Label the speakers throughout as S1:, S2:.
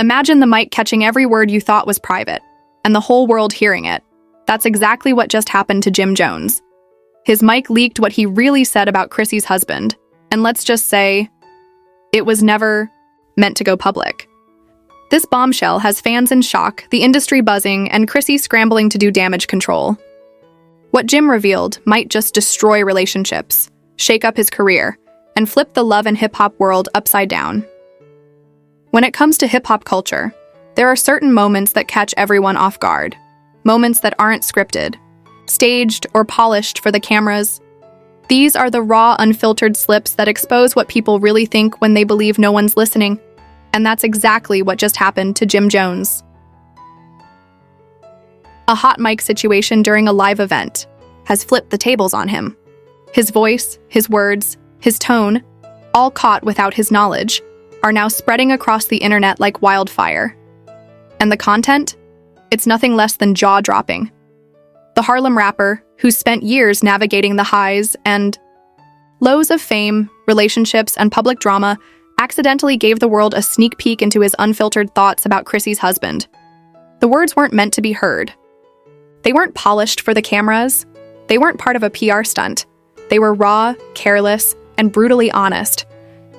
S1: Imagine the mic catching every word you thought was private, and the whole world hearing it. That's exactly what just happened to Jim Jones. His mic leaked what he really said about Chrissy's husband, and let's just say, it was never meant to go public. This bombshell has fans in shock, the industry buzzing, and Chrissy scrambling to do damage control. What Jim revealed might just destroy relationships, shake up his career, and flip the love and hip-hop world upside down. When it comes to hip-hop culture, there are certain moments that catch everyone off guard. Moments that aren't scripted, staged, or polished for the cameras. These are the raw, unfiltered slips that expose what people really think when they believe no one's listening. And that's exactly what just happened to Jim Jones. A hot mic situation during a live event has flipped the tables on him. His voice, his words, his tone, all caught without his knowledge, are now spreading across the internet like wildfire. And the content? It's nothing less than jaw-dropping. The Harlem rapper, who spent years navigating the highs and lows of fame, relationships, and public drama, accidentally gave the world a sneak peek into his unfiltered thoughts about Chrissy's husband. The words weren't meant to be heard. They weren't polished for the cameras. They weren't part of a PR stunt. They were raw, careless, and brutally honest.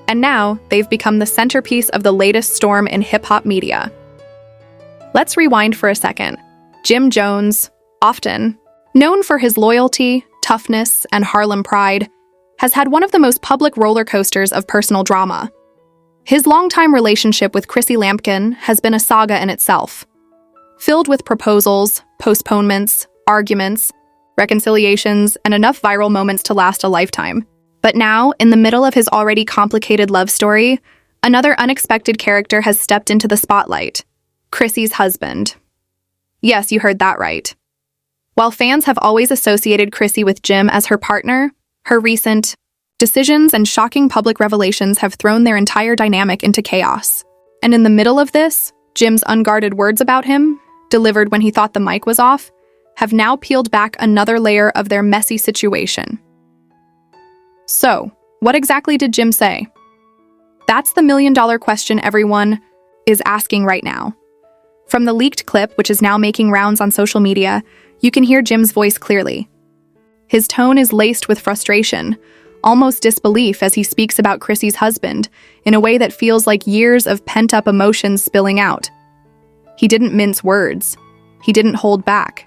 S1: And now, they've become the centerpiece of the latest storm in hip-hop media. Let's rewind for a second. Jim Jones, often known for his loyalty, toughness, and Harlem pride, has had one of the most public roller coasters of personal drama. His longtime relationship with Chrissy Lampkin has been a saga in itself, filled with proposals, postponements, arguments, reconciliations, and enough viral moments to last a lifetime. But now, in the middle of his already complicated love story, another unexpected character has stepped into the spotlight: Chrissy's husband. Yes, you heard that right. While fans have always associated Chrissy with Jim as her partner, her recent decisions and shocking public revelations have thrown their entire dynamic into chaos. And in the middle of this, Jim's unguarded words about him, delivered when he thought the mic was off, have now peeled back another layer of their messy situation. So, what exactly did Jim say? That's the million-dollar question everyone is asking right now. From the leaked clip, which is now making rounds on social media, you can hear Jim's voice clearly. His tone is laced with frustration, almost disbelief as he speaks about Chrissy's husband in a way that feels like years of pent-up emotions spilling out. He didn't mince words. He didn't hold back.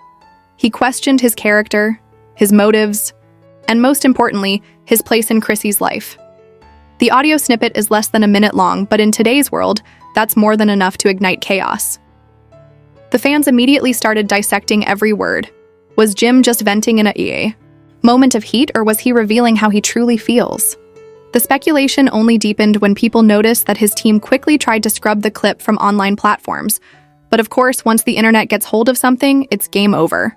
S1: He questioned his character, his motives, and most importantly, his place in Chrissy's life. The audio snippet is less than a minute long, but in today's world, that's more than enough to ignite chaos. The fans immediately started dissecting every word. Was Jim just venting in a moment of heat, or was he revealing how he truly feels? The speculation only deepened when people noticed that his team quickly tried to scrub the clip from online platforms. But of course, once the internet gets hold of something, it's game over.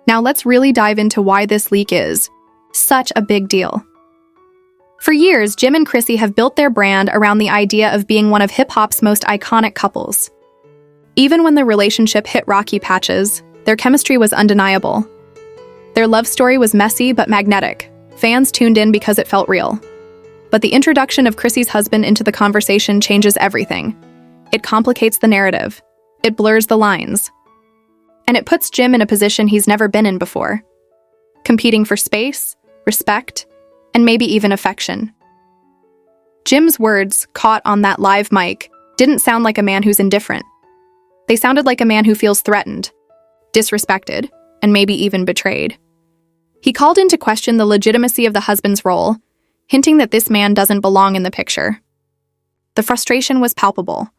S1: Now let's really dive into why this leak is such a big deal. For years, Jim and Chrissy have built their brand around the idea of being one of hip-hop's most iconic couples. Even when the relationship hit rocky patches, their chemistry was undeniable. Their love story was messy but magnetic. Fans tuned in because it felt real. But the introduction of Chrissy's husband into the conversation changes everything. It complicates the narrative. It blurs the lines. And it puts Jim in a position he's never been in before, competing for space, respect, and maybe even affection. Jim's words, caught on that live mic, didn't sound like a man who's indifferent. They sounded like a man who feels threatened, disrespected, and maybe even betrayed. He called into question the legitimacy of the husband's role, hinting that this man doesn't belong in the picture. The frustration was palpable,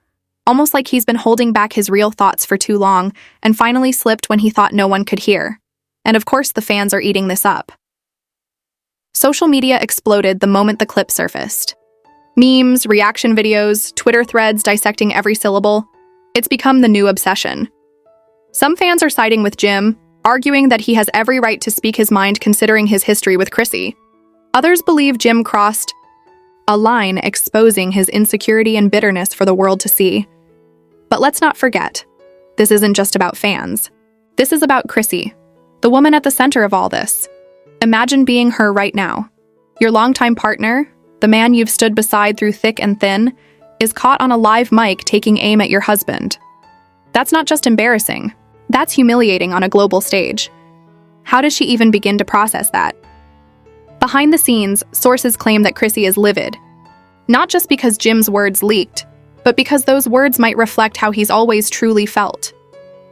S1: almost like he's been holding back his real thoughts for too long and finally slipped when he thought no one could hear. And of course the fans are eating this up. Social media exploded the moment the clip surfaced. Memes, reaction videos, Twitter threads dissecting every syllable. It's become the new obsession. Some fans are siding with Jim, arguing that he has every right to speak his mind considering his history with Chrissy. Others believe Jim crossed a line exposing his insecurity and bitterness for the world to see. But let's not forget, this isn't just about fans. This is about Chrissy, the woman at the center of all this. Imagine being her right now. Your longtime partner, the man you've stood beside through thick and thin, is caught on a live mic taking aim at your husband. That's not just embarrassing, that's humiliating on a global stage. How does she even begin to process that? Behind the scenes, sources claim that Chrissy is livid. Not just because Jim's words leaked, but because those words might reflect how he's always truly felt.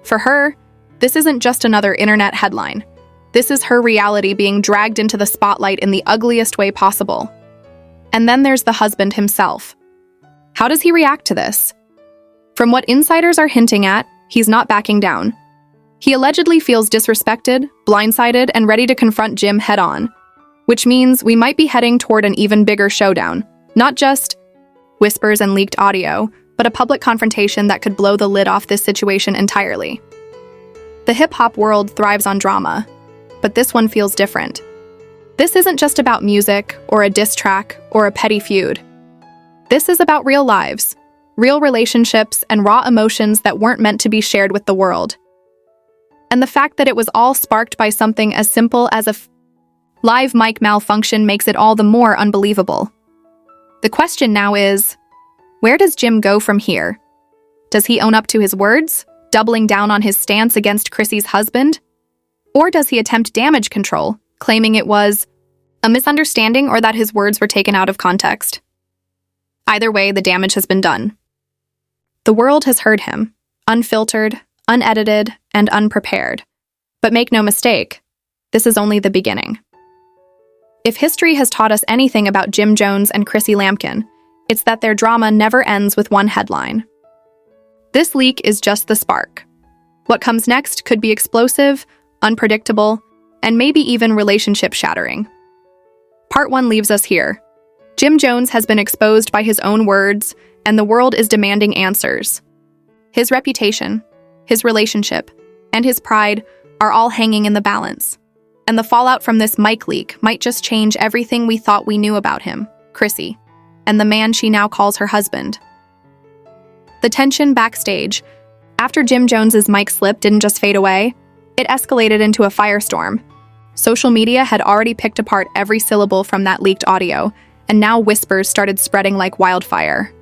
S1: For her, this isn't just another internet headline. This is her reality being dragged into the spotlight in the ugliest way possible. And then there's the husband himself. How does he react to this? From what insiders are hinting at, he's not backing down. He allegedly feels disrespected, blindsided, and ready to confront Jim head-on, which means we might be heading toward an even bigger showdown. Not just whispers and leaked audio, but a public confrontation that could blow the lid off this situation entirely. The hip-hop world thrives on drama, but this one feels different. This isn't just about music, or a diss track, or a petty feud. This is about real lives, real relationships, and raw emotions that weren't meant to be shared with the world. And the fact that it was all sparked by something as simple as a live mic malfunction makes it all the more unbelievable. The question now is, where does Jim go from here? Does he own up to his words, doubling down on his stance against Chrissy's husband? Or does he attempt damage control, claiming it was a misunderstanding or that his words were taken out of context? Either way, the damage has been done. The world has heard him, unfiltered, unedited, and unprepared. But make no mistake, this is only the beginning. If history has taught us anything about Jim Jones and Chrissy Lampkin, it's that their drama never ends with one headline. This leak is just the spark. What comes next could be explosive, unpredictable, and maybe even relationship-shattering. Part 1 leaves us here. Jim Jones has been exposed by his own words, and the world is demanding answers. His reputation, his relationship, and his pride are all hanging in the balance. And the fallout from this mic leak might just change everything we thought we knew about him, Chrissy, and the man she now calls her husband. The tension backstage, after Jim Jones's mic slip didn't just fade away, it escalated into a firestorm. Social media had already picked apart every syllable from that leaked audio, and now whispers started spreading like wildfire.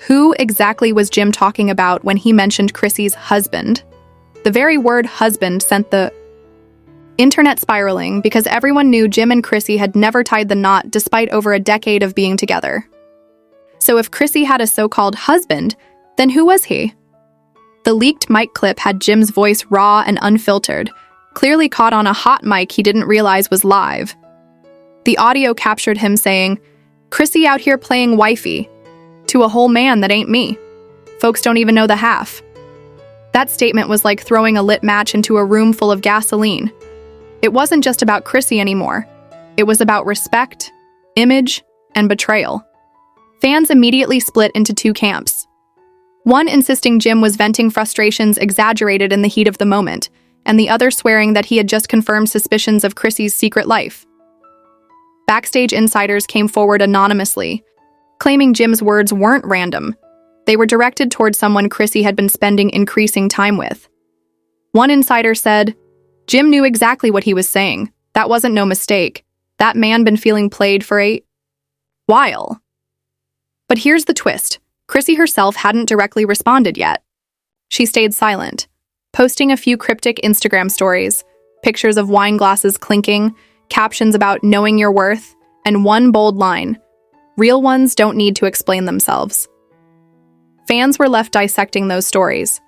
S1: Who exactly was Jim talking about when he mentioned Chrissy's husband? The very word husband sent the internet spiraling because everyone knew Jim and Chrissy had never tied the knot despite over a decade of being together. So if Chrissy had a so-called husband, then who was he? The leaked mic clip had Jim's voice raw and unfiltered, clearly caught on a hot mic he didn't realize was live. The audio captured him saying, "Chrissy out here playing wifey," to a whole man that ain't me. Folks don't even know the half. That statement was like throwing a lit match into a room full of gasoline. It wasn't just about Chrissy anymore. It was about respect, image, and betrayal. Fans immediately split into two camps. One insisting Jim was venting frustrations exaggerated in the heat of the moment, and the other swearing that he had just confirmed suspicions of Chrissy's secret life. Backstage insiders came forward anonymously, claiming Jim's words weren't random. They were directed towards someone Chrissy had been spending increasing time with. One insider said, "Jim knew exactly what he was saying. That wasn't no mistake. That man been feeling played for a while." But here's the twist. Chrissy herself hadn't directly responded yet. She stayed silent, posting a few cryptic Instagram stories, pictures of wine glasses clinking, captions about knowing your worth, and one bold line, "Real ones don't need to explain themselves." Fans were left dissecting those stories,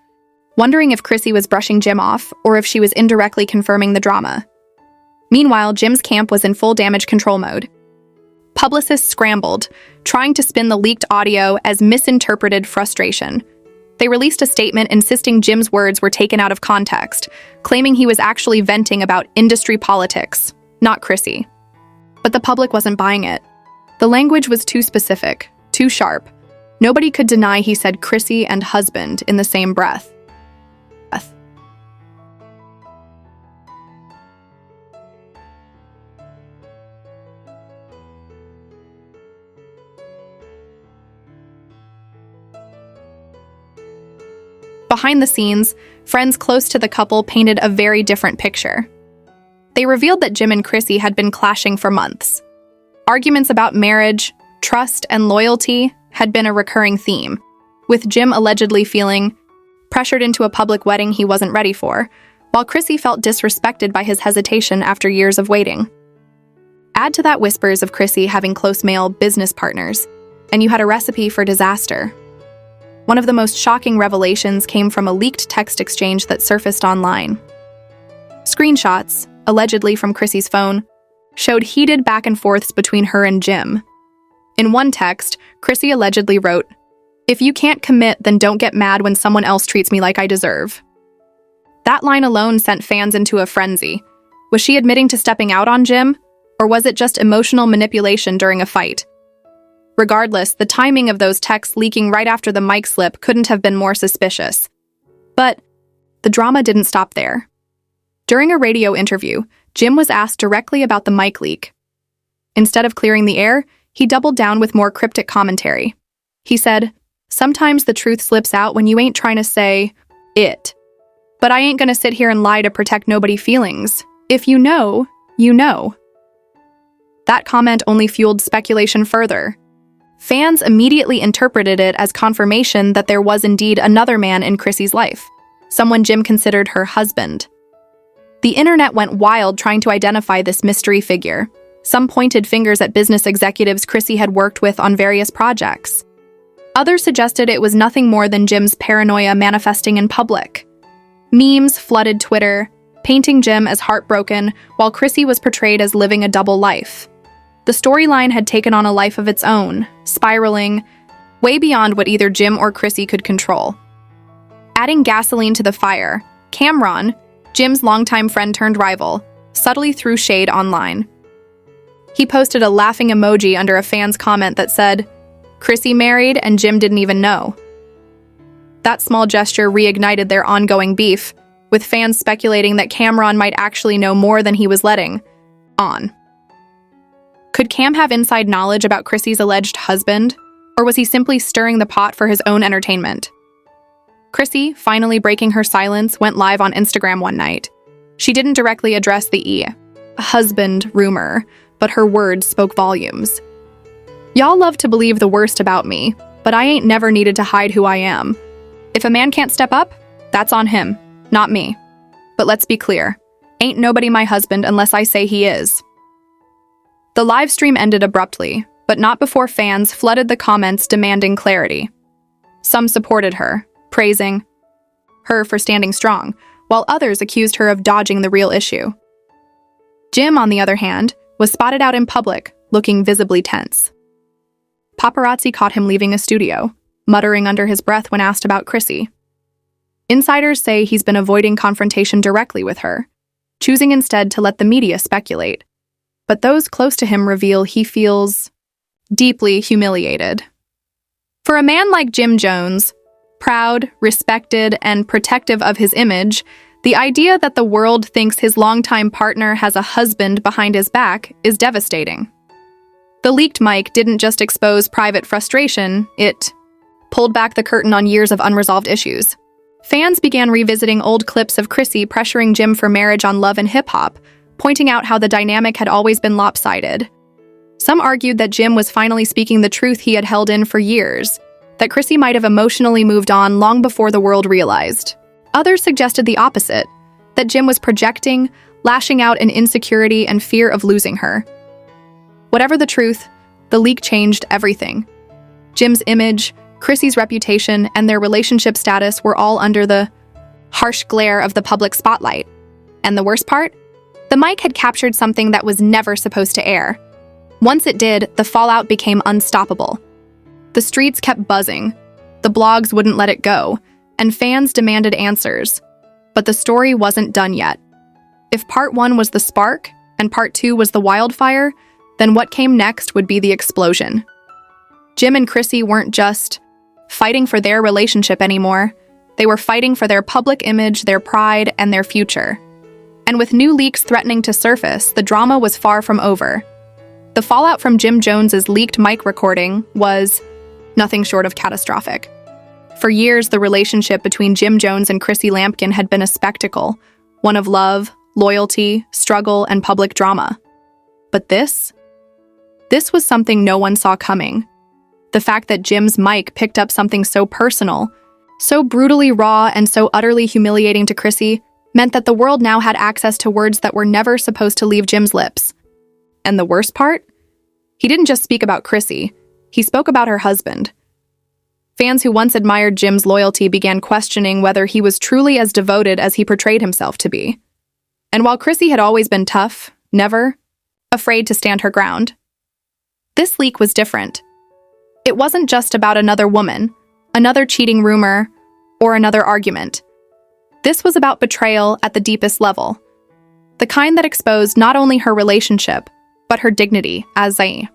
S1: wondering if Chrissy was brushing Jim off or if she was indirectly confirming the drama. Meanwhile, Jim's camp was in full damage control mode. Publicists scrambled, trying to spin the leaked audio as misinterpreted frustration. They released a statement insisting Jim's words were taken out of context, claiming he was actually venting about industry politics, not Chrissy. But the public wasn't buying it. The language was too specific, too sharp. Nobody could deny he said Chrissy and husband in the same breath. Behind the scenes, friends close to the couple painted a very different picture. They revealed that Jim and Chrissy had been clashing for months. Arguments about marriage, trust, and loyalty had been a recurring theme, with Jim allegedly feeling pressured into a public wedding he wasn't ready for, while Chrissy felt disrespected by his hesitation after years of waiting. Add to that whispers of Chrissy having close male business partners, and you had a recipe for disaster. One of the most shocking revelations came from a leaked text exchange that surfaced online. Screenshots, allegedly from Chrissy's phone, showed heated back and forths between her and Jim. In one text, Chrissy allegedly wrote, "If you can't commit, then don't get mad when someone else treats me like I deserve." That line alone sent fans into a frenzy. Was she admitting to stepping out on Jim, or was it just emotional manipulation during a fight? Regardless, the timing of those texts leaking right after the mic slip couldn't have been more suspicious. But the drama didn't stop there. During a radio interview, Jim was asked directly about the mic leak. Instead of clearing the air, he doubled down with more cryptic commentary. He said, "Sometimes the truth slips out when you ain't trying to say it. But I ain't gonna sit here and lie to protect nobody's feelings. If you know, you know." That comment only fueled speculation further. Fans immediately interpreted it as confirmation that there was indeed another man in Chrissy's life, someone Jim considered her husband. The internet went wild trying to identify this mystery figure. Some pointed fingers at business executives Chrissy had worked with on various projects. Others suggested it was nothing more than Jim's paranoia manifesting in public. Memes flooded Twitter, painting Jim as heartbroken, while Chrissy was portrayed as living a double life. The storyline had taken on a life of its own, spiraling way beyond what either Jim or Chrissy could control. Adding gasoline to the fire, Cameron, Jim's longtime friend turned rival, subtly threw shade online. He posted a laughing emoji under a fan's comment that said, "Chrissy married and Jim didn't even know." That small gesture reignited their ongoing beef, with fans speculating that Cameron might actually know more than he was letting on. Could Cam have inside knowledge about Chrissy's alleged husband, or was he simply stirring the pot for his own entertainment? Chrissy, finally breaking her silence, went live on Instagram one night. She didn't directly address the husband rumor, but her words spoke volumes. "Y'all love to believe the worst about me, but I ain't never needed to hide who I am. If a man can't step up, that's on him, not me. But let's be clear, ain't nobody my husband unless I say he is." The live stream ended abruptly, but not before fans flooded the comments demanding clarity. Some supported her, praising her for standing strong, while others accused her of dodging the real issue. Jim, on the other hand, was spotted out in public, looking visibly tense. Paparazzi caught him leaving a studio, muttering under his breath when asked about Chrissy. Insiders say he's been avoiding confrontation directly with her, choosing instead to let the media speculate. But those close to him reveal he feels deeply humiliated. For a man like Jim Jones, proud, respected, and protective of his image, the idea that the world thinks his longtime partner has a husband behind his back is devastating. The leaked mic didn't just expose private frustration, it pulled back the curtain on years of unresolved issues. Fans began revisiting old clips of Chrissy pressuring Jim for marriage on Love and Hip Hop, pointing out how the dynamic had always been lopsided. Some argued that Jim was finally speaking the truth he had held in for years, that Chrissy might have emotionally moved on long before the world realized. Others suggested the opposite, that Jim was projecting, lashing out in insecurity and fear of losing her. Whatever the truth, the leak changed everything. Jim's image, Chrissy's reputation, and their relationship status were all under the harsh glare of the public spotlight. And the worst part? The mic had captured something that was never supposed to air. Once it did, the fallout became unstoppable. The streets kept buzzing, the blogs wouldn't let it go, and fans demanded answers. But the story wasn't done yet. If part 1 was the spark, and part 2 was the wildfire, then what came next would be the explosion. Jim and Chrissy weren't just fighting for their relationship anymore. They were fighting for their public image, their pride, and their future. And with new leaks threatening to surface, the drama was far from over. The fallout from Jim Jones's leaked mic recording was nothing short of catastrophic. For years, the relationship between Jim Jones and Chrissy Lampkin had been a spectacle, one of love, loyalty, struggle, and public drama. But this was something no one saw coming. The fact that Jim's mic picked up something so personal, so brutally raw and so utterly humiliating to Chrissy, meant that the world now had access to words that were never supposed to leave Jim's lips. And the worst part? He didn't just speak about Chrissy, he spoke about her husband. Fans who once admired Jim's loyalty began questioning whether he was truly as devoted as he portrayed himself to be. And while Chrissy had always been tough, never afraid to stand her ground, this leak was different. It wasn't just about another woman, another cheating rumor, or another argument. This was about betrayal at the deepest level, the kind that exposed not only her relationship, but her dignity as a.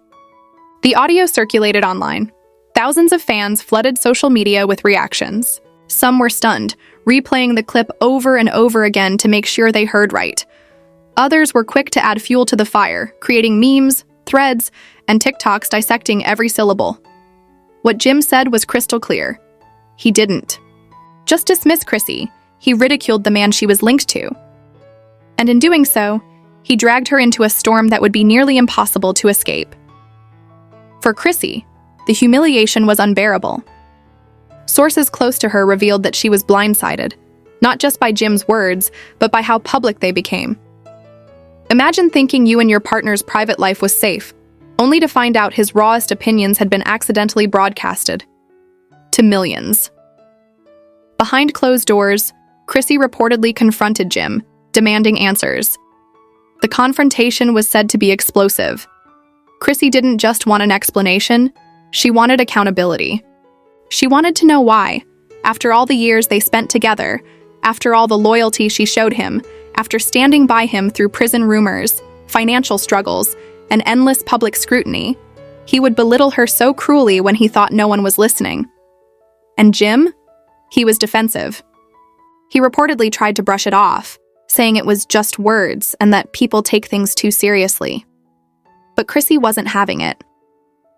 S1: The audio circulated online. Thousands of fans flooded social media with reactions. Some were stunned, replaying the clip over and over again to make sure they heard right. Others were quick to add fuel to the fire, creating memes, threads, and TikToks dissecting every syllable. What Jim said was crystal clear. He didn't just dismiss Chrissy, he ridiculed the man she was linked to. And in doing so, he dragged her into a storm that would be nearly impossible to escape. For Chrissy, the humiliation was unbearable. Sources close to her revealed that she was blindsided, not just by Jim's words, but by how public they became. Imagine thinking you and your partner's private life was safe, only to find out his rawest opinions had been accidentally broadcasted to millions. Behind closed doors, Chrissy reportedly confronted Jim, demanding answers. The confrontation was said to be explosive. Chrissy didn't just want an explanation, she wanted accountability. She wanted to know why, after all the years they spent together, after all the loyalty she showed him, after standing by him through prison rumors, financial struggles, and endless public scrutiny, he would belittle her so cruelly when he thought no one was listening. And Jim? He was defensive. He reportedly tried to brush it off, saying it was just words and that people take things too seriously. But Chrissy wasn't having it.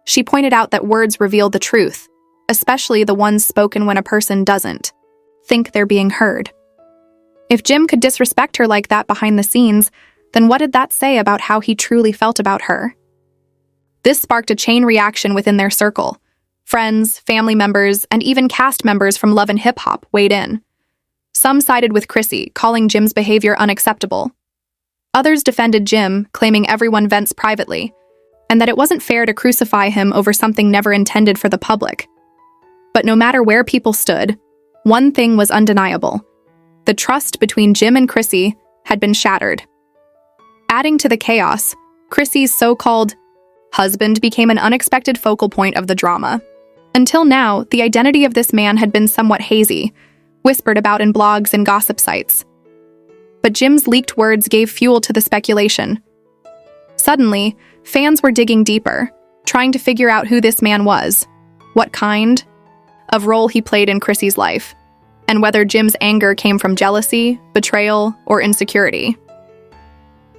S1: She pointed out that words reveal the truth, especially the ones spoken when a person doesn't think they're being heard. If Jim could disrespect her like that behind the scenes, then what did that say about how he truly felt about her? This sparked a chain reaction within their circle. Friends, family members, and even cast members from Love and Hip Hop weighed in. Some sided with Chrissy, calling Jim's behavior unacceptable. Others defended Jim, claiming everyone vents privately, and that it wasn't fair to crucify him over something never intended for the public. But no matter where people stood, one thing was undeniable. The trust between Jim and Chrissy had been shattered. Adding to the chaos, Chrissy's so-called husband became an unexpected focal point of the drama. Until now, the identity of this man had been somewhat hazy, whispered about in blogs and gossip sites. But Jim's leaked words gave fuel to the speculation. Suddenly, fans were digging deeper, trying to figure out who this man was, what kind of role he played in Chrissy's life, and whether Jim's anger came from jealousy, betrayal, or insecurity.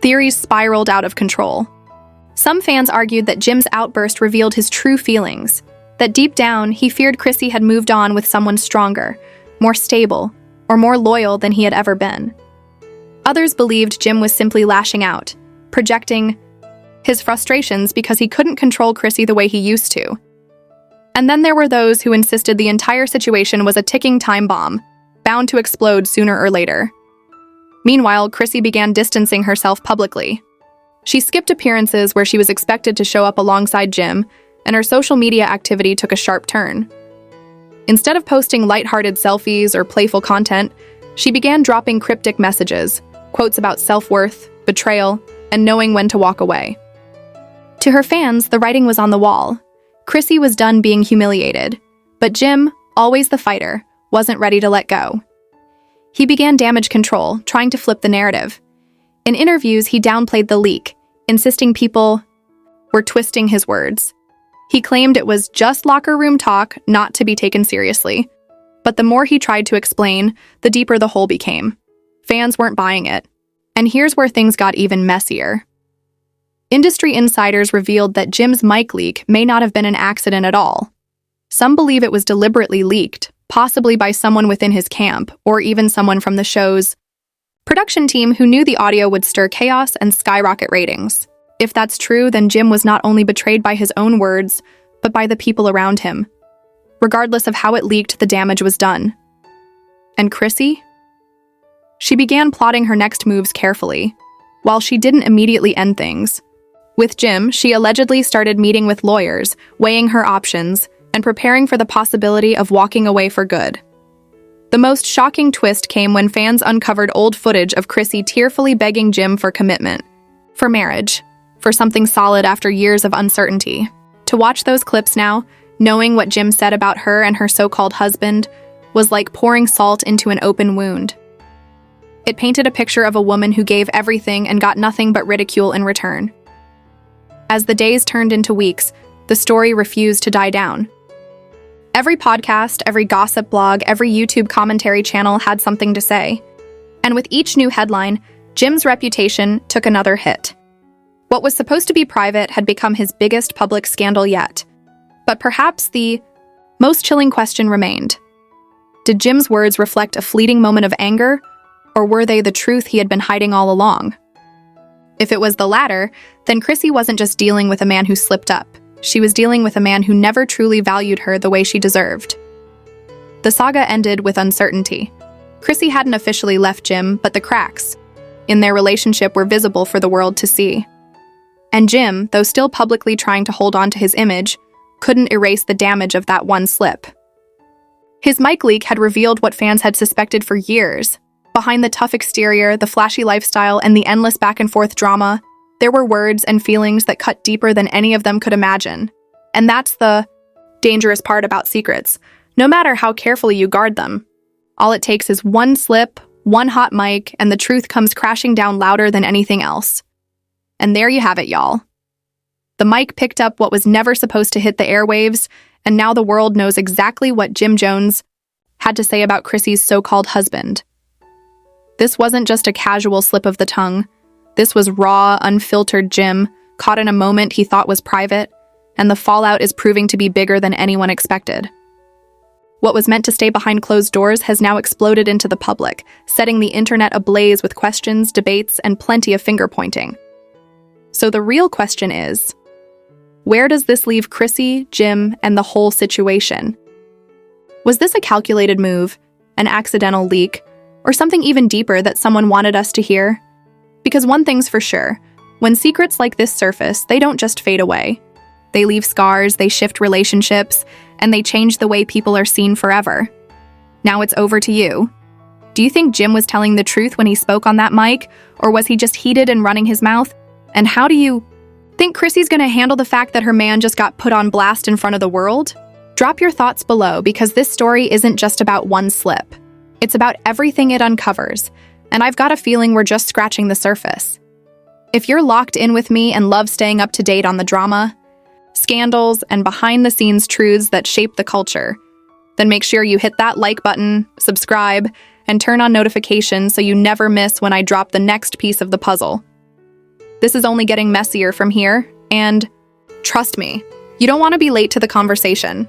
S1: Theories spiraled out of control. Some fans argued that Jim's outburst revealed his true feelings, that deep down he feared Chrissy had moved on with someone stronger, more stable, or more loyal than he had ever been. Others believed Jim was simply lashing out, projecting his frustrations because he couldn't control Chrissy the way he used to. And then there were those who insisted the entire situation was a ticking time bomb, bound to explode sooner or later. Meanwhile, Chrissy began distancing herself publicly. She skipped appearances where she was expected to show up alongside Jim, and her social media activity took a sharp turn. Instead of posting lighthearted selfies or playful content, she began dropping cryptic messages, quotes about self-worth, betrayal, and knowing when to walk away. To her fans, the writing was on the wall. Chrissy was done being humiliated, but Jim, always the fighter, wasn't ready to let go. He began damage control, trying to flip the narrative. In interviews, he downplayed the leak, insisting people were twisting his words. He claimed it was just locker room talk, not to be taken seriously. But the more he tried to explain, the deeper the hole became. Fans weren't buying it. And here's where things got even messier. Industry insiders revealed that Jim's mic leak may not have been an accident at all. Some believe it was deliberately leaked, possibly by someone within his camp, or even someone from the show's production team who knew the audio would stir chaos and skyrocket ratings. If that's true, then Jim was not only betrayed by his own words, but by the people around him. Regardless of how it leaked, the damage was done. And Chrissy? She began plotting her next moves carefully. While she didn't immediately end things, with Jim, she allegedly started meeting with lawyers, weighing her options, and preparing for the possibility of walking away for good. The most shocking twist came when fans uncovered old footage of Chrissy tearfully begging Jim for commitment, for marriage, for something solid after years of uncertainty. To watch those clips now, knowing what Jim said about her and her so-called husband, was like pouring salt into an open wound. It painted a picture of a woman who gave everything and got nothing but ridicule in return. As the days turned into weeks, the story refused to die down. Every podcast, every gossip blog, every YouTube commentary channel had something to say. And with each new headline, Jim's reputation took another hit. What was supposed to be private had become his biggest public scandal yet. But perhaps the most chilling question remained. Did Jim's words reflect a fleeting moment of anger, or were they the truth he had been hiding all along? If it was the latter, then Chrissy wasn't just dealing with a man who slipped up. She was dealing with a man who never truly valued her the way she deserved. The saga ended with uncertainty. Chrissy hadn't officially left Jim, but the cracks in their relationship were visible for the world to see. And Jim, though still publicly trying to hold on to his image, couldn't erase the damage of that one slip. His mic leak had revealed what fans had suspected for years. Behind the tough exterior, the flashy lifestyle, and the endless back-and-forth drama, there were words and feelings that cut deeper than any of them could imagine. And that's the dangerous part about secrets. No matter how carefully you guard them, all it takes is one slip, one hot mic, and the truth comes crashing down louder than anything else. And there you have it, y'all. The mic picked up what was never supposed to hit the airwaves, and now the world knows exactly what Jim Jones had to say about Chrissy's so-called husband. This wasn't just a casual slip of the tongue. This was raw, unfiltered Jim, caught in a moment he thought was private, and the fallout is proving to be bigger than anyone expected. What was meant to stay behind closed doors has now exploded into the public, setting the internet ablaze with questions, debates, and plenty of finger-pointing. So the real question is, where does this leave Chrissy, Jim, and the whole situation? Was this a calculated move, an accidental leak, or something even deeper that someone wanted us to hear? Because one thing's for sure, when secrets like this surface, they don't just fade away. They leave scars, they shift relationships, and they change the way people are seen forever. Now it's over to you. Do you think Jim was telling the truth when he spoke on that mic, or was he just heated and running his mouth? And how do you think Chrissy's gonna handle the fact that her man just got put on blast in front of the world? Drop your thoughts below, because this story isn't just about one slip. It's about everything it uncovers, and I've got a feeling we're just scratching the surface. If you're locked in with me and love staying up to date on the drama, scandals, and behind-the-scenes truths that shape the culture, then make sure you hit that like button, subscribe, and turn on notifications so you never miss when I drop the next piece of the puzzle. This is only getting messier from here, and trust me, you don't want to be late to the conversation.